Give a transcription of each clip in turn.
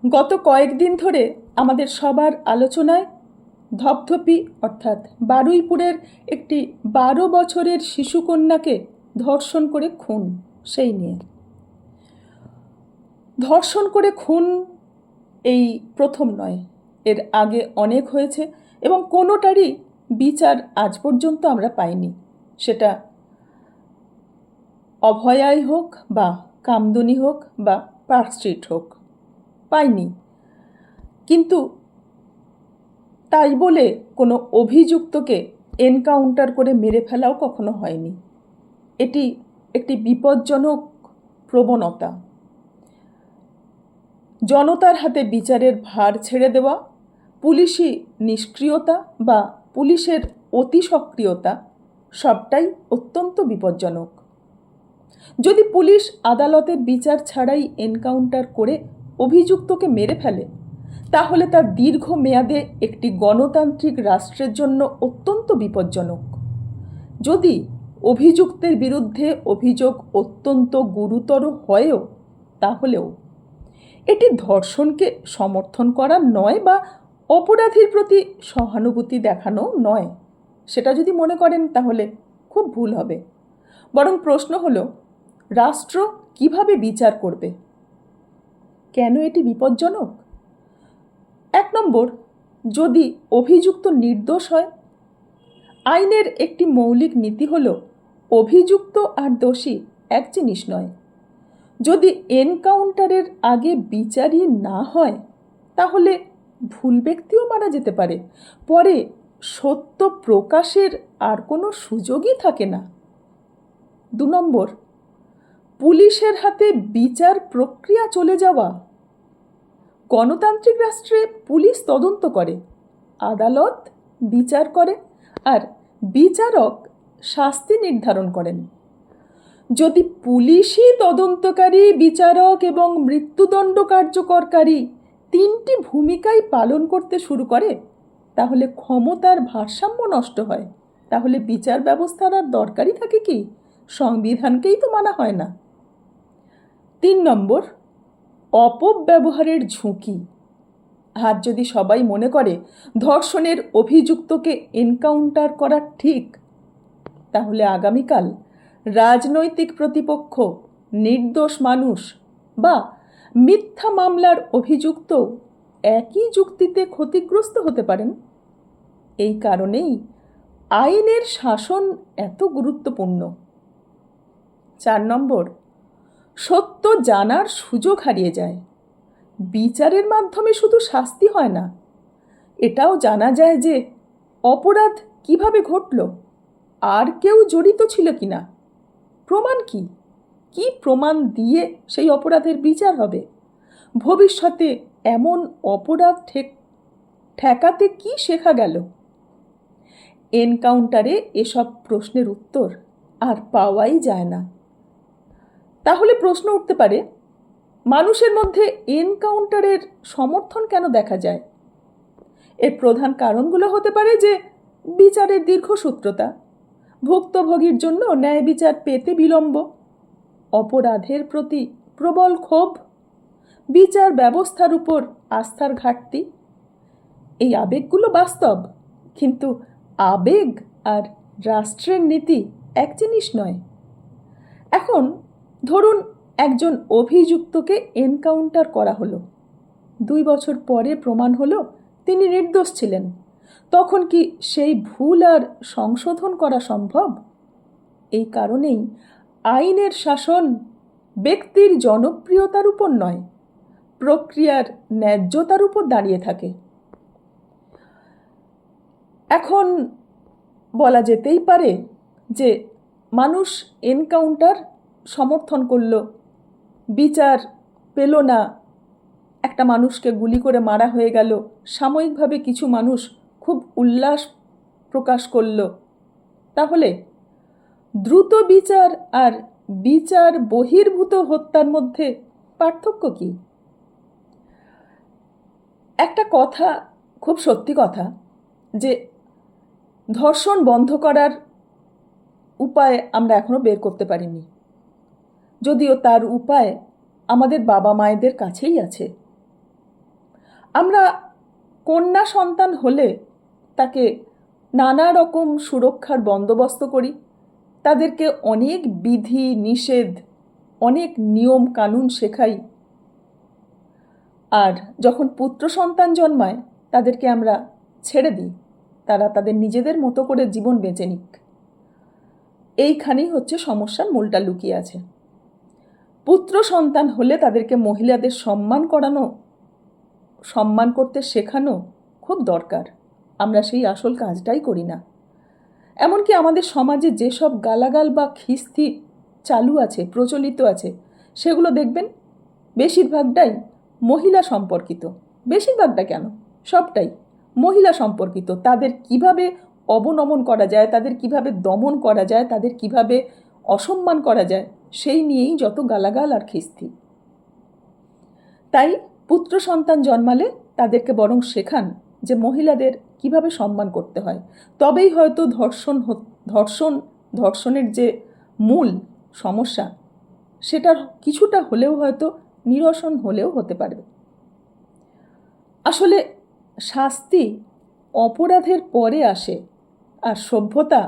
গত কয়েকদিন ধরে আমাদের সবার আলোচনায় ধপধপি অর্থাৎ বারুইপুরের একটি 12 বছরের শিশুকন্যাকে ধর্ষণ করে খুন, সেই নিয়ে। ধর্ষণ করে খুন এই প্রথম নয়, এর আগে অনেক হয়েছে এবং কোনোটারই বিচার আজ পর্যন্ত আমরা পাইনি। সেটা অভয়াই হোক বা কামদুনি হোক বা পার্কস্ট্রিট হোক, পাইনি। কিন্তু তাই বলে কোনো অভিযুক্তকে এনকাউন্টার করে মেরে ফেলাও কখনো হয়নি। এটি একটি বিপজ্জনক প্রবণতা। জনতার হাতে বিচারের ভার ছেড়ে দেওয়া, পুলিশি নিষ্ক্রিয়তা বা পুলিশের অতি সক্রিয়তা সবটাই অত্যন্ত বিপজ্জনক। যদি পুলিশ আদালতের বিচার ছাড়াই এনকাউন্টার করে অভিযুক্তকে মেরে ফেলে, তাহলে তা দীর্ঘ মেয়াদে একটি গণতান্ত্রিক রাষ্ট্রের জন্য অত্যন্ত বিপজ্জনক। যদি অভিযুক্তের বিরুদ্ধে অভিযোগ অত্যন্ত গুরুতর হয়েও, তাহলেও এটি ধর্ষণকে সমর্থন করা নয় বা অপরাধীর প্রতি সহানুভূতি দেখানো নয়। সেটা যদি মনে করেন তাহলে খুব ভুল হবে। বরং প্রশ্ন হলো, রাষ্ট্র কিভাবে বিচার করবে? কেন এটি বিপজ্জনক? 1 নম্বর, যদি অভিযুক্ত নির্দোষ হয়। আইনের একটি মৌলিক নীতি হলো অভিযুক্ত আর দোষী এক জিনিস নয়। যদি এনকাউন্টারের আগে বিচারই না হয়, তাহলে ভুল ব্যক্তিও মারা যেতে পারে। পরে সত্য প্রকাশের আর কোনো সুযোগই থাকে না। 2 নম্বর, পুলিশের হাতে বিচার প্রক্রিয়া চলে যাওয়া। গণতান্ত্রিক রাষ্ট্রে পুলিশ তদন্ত করে, আদালত বিচার করে, আর বিচারক শাস্তি নির্ধারণ করেন। যদি পুলিশই তদন্তকারী, বিচারক এবং মৃত্যুদণ্ড কার্যকরকারী 3টি ভূমিকাই পালন করতে শুরু করে, তাহলে ক্ষমতার ভারসাম্য নষ্ট হয়। তাহলে বিচার ব্যবস্থার আর দরকারই থাকে কি? সংবিধানকেই তো মানা হয় না। 3 নম্বর, অপব্যবহারের ঝুঁকি। আর যদি সবাই মনে করে ধর্ষণের অভিযুক্তকে এনকাউন্টার করা ঠিক, তাহলে আগামীকাল রাজনৈতিক প্রতিপক্ষ, নির্দোষ মানুষ বা মিথ্যা মামলার অভিযুক্ত একই যুক্তিতে ক্ষতিগ্রস্ত হতে পারেন। এই কারণেই আইনের শাসন এত গুরুত্বপূর্ণ। 4 নম্বর, সত্য জানার সুযোগ হারিয়ে যায়। বিচারের মাধ্যমে শুধু শাস্তি হয় না, এটাও জানা যায় যে অপরাধ কিভাবে ঘটল, আর কেউ জড়িত ছিল কিনা, প্রমাণ কি, কি প্রমাণ দিয়ে সেই অপরাধের বিচার হবে, ভবিষ্যতে এমন অপরাধ ঠেকাতে কি শেখা গেল। এনকাউন্টারে এসব প্রশ্নের উত্তর আর পাওয়াই যায় না। তাহলে প্রশ্ন উঠতে পারে, মানুষের মধ্যে এনকাউন্টারের সমর্থন কেন দেখা যায়? এর প্রধান কারণগুলো হতে পারে যে বিচারের দীর্ঘসূত্রতা, ভুক্তভোগীর জন্য ন্যায় বিচার পেতে বিলম্ব, অপরাধের প্রতি প্রবল ক্ষোভ, বিচার ব্যবস্থার উপর আস্থার ঘাটতি। এই আবেগগুলো বাস্তব, কিন্তু আবেগ আর রাষ্ট্রের নীতি এক জিনিস নয়। এখন ধরুন একজন অভিযুক্তকে এনকাউন্টার করা হলো, 2 বছর পরে প্রমাণ হলো তিনি নির্দোষ ছিলেন। তখন কি সেই ভুল আর সংশোধন করা সম্ভব? এই কারণেই আইনের শাসন ব্যক্তির জনপ্রিয়তার উপর নয়, প্রক্রিয়ার ন্যায্যতার উপর দাঁড়িয়ে থাকে। এখন বলা যেতেই পারে যে মানুষ এনকাউন্টার সমর্থন করল, বিচার পেল না, একটা মানুষকে গুলি করে মারা হয়ে গেল, সাময়িকভাবে কিছু মানুষ খুব উল্লাস প্রকাশ করল। তাহলে দ্রুত বিচার আর বিচার বহির্ভূত হত্যার মধ্যে পার্থক্য কি? একটা কথা খুব সত্যি কথা যে ধর্ষণ বন্ধ করার উপায় আমরা এখনো বের করতে পারিনি, যদিও তার উপায় আমাদের বাবা মায়েদের কাছেই আছে। আমরা কন্যা সন্তান হলে তাকে নানা রকম সুরক্ষার বন্দোবস্ত করি, তাদেরকে অনেক বিধি নিষেধ, অনেক নিয়ম কানুন শেখাই। আর যখন পুত্র সন্তান জন্মায় তাদেরকে আমরা ছেড়ে দিই, তারা তাদের নিজেদের মতো করে জীবন বেঁচে নিক। এইখানেই হচ্ছে সমস্যার মূলটা লুকিয়ে আছে। পুত্র সন্তান হলে তাদেরকে মহিলাদের সম্মান করতে শেখানো খুব দরকার। আমরা সেই আসল কাজটাই করি না। এমনকি আমাদের সমাজে যেসব গালাগাল বা খিস্তি চালু আছে, প্রচলিত আছে, সেগুলো দেখবেন বেশিরভাগটাই মহিলা সম্পর্কিত। বেশিরভাগটা কেন, সবটাই মহিলা সম্পর্কিত। তাদের কিভাবে অবনমন করা যায়, তাদের কিভাবে দমন করা যায়, তাদের কিভাবে অসম্মান করা যায়, সেই নিয়েই যত গালাগাল আর খিস্তি। তাই পুত্র সন্তান জন্মালে তাদেরকে বরং শেখান যে মহিলাদের কিভাবে সম্মান করতে হয়। তবেই হয়তো ধর্ষণের যে মূল সমস্যা, সেটার কিছুটা হলেও হয়তো নিরসন হলেও হতে পারবে। আসলে শাস্তি অপরাধের পরে আসে, আর সভ্যতা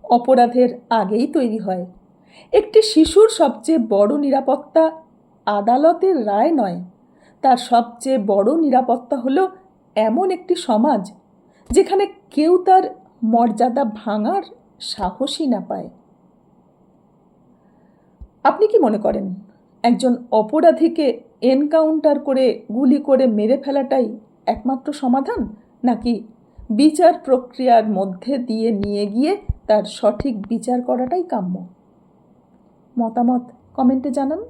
অপরাধের আগেই তৈরি হয়। একটি শিশুর সবচেয়ে বড় নিরাপত্তা আদালতের রায় নয়, তার সবচেয়ে বড় নিরাপত্তা হলো এমন একটি সমাজ যেখানে কেউ তার মর্যাদা ভাঙার সাহসই না পায়। আপনি কি মনে করেন একজন অপরাধীকে এনকাউন্টার করে গুলি করে মেরে ফেলাটাই একমাত্র সমাধান, নাকি বিচার প্রক্রিয়ার মধ্যে দিয়ে নিয়ে গিয়ে তার সঠিক বিচার করাটাই কাম্য? মতামত কমেন্টে জানান।